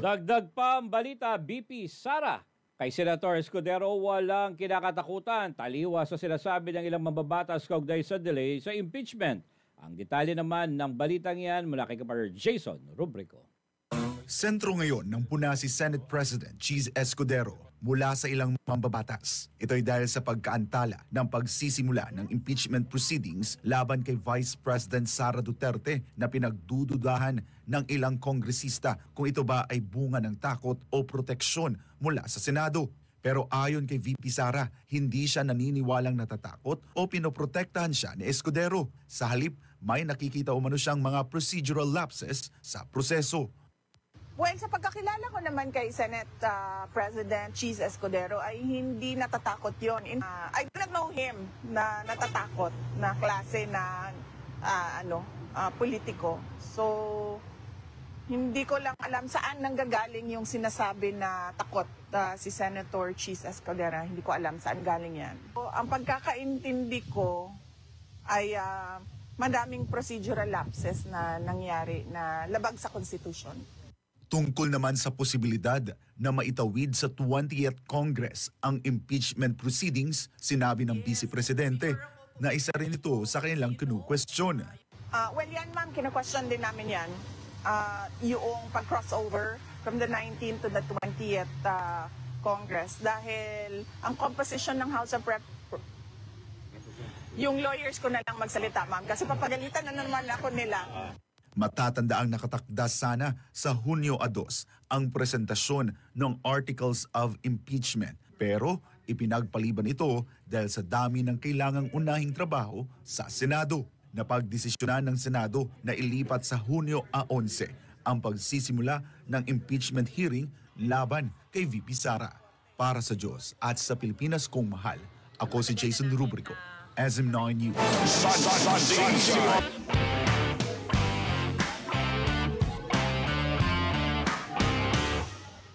Dagdag pa ang balita, BP Sara. Kay Senator Escudero, walang kinakatakutan taliwas sa sinasabi ng ilang mambabatas kaugnay sa delay sa impeachment. Ang detalye naman ng balitang yan mula kay Kapatid Jason Rubrico. Sentro ngayon ng puna si Senate President Cheese Escudero mula sa ilang mambabatas. Ito ay dahil sa pagkaantala ng pagsisimula ng impeachment proceedings laban kay Vice President Sara Duterte na pinagdududahan ng ilang kongresista kung ito ba ay bunga ng takot o proteksyon mula sa Senado. Pero ayon kay VP Sara, hindi siya naniniwalang natatakot o pinoprotektahan siya ni Escudero. Sa halip, may nakikita umano siyang mga procedural lapses sa proseso. Well, sa pagkakilala ko naman kay Senate President Cheese Escudero ay hindi natatakot yon. I do not know him na natatakot na klase na politiko. So, hindi ko lang alam saan nanggagaling yung sinasabi na takot si Senator Cheese Escudero. Hindi ko alam saan galing yan. So, ang pagkakaintindi ko ay madaming procedural lapses na nangyari na labag sa Constitution. Tungkol naman sa posibilidad na maitawid sa 20th Congress ang impeachment proceedings, sinabi ng Vice Presidente na isa rin ito sa kanilang kinu-question. Well, yan ma'am, kinu-question din namin yan. Yung pag-crossover from the 19th to the 20th Congress dahil ang composition ng House of Rep, yung lawyers ko na lang magsalita ma'am kasi papagalitan na naman ako nila. Matatandaang nakatakda sana sa Hunyo 2 ang presentasyon ng Articles of Impeachment. Pero ipinagpaliban ito dahil sa dami ng kailangang unahing trabaho sa Senado. Napagdesisyonan ng Senado na ilipat sa Hunyo 11 ang pagsisimula ng impeachment hearing laban kay VP Sara. Para sa Diyos at sa Pilipinas kong mahal, ako si Jason Rubrico, SM9 News.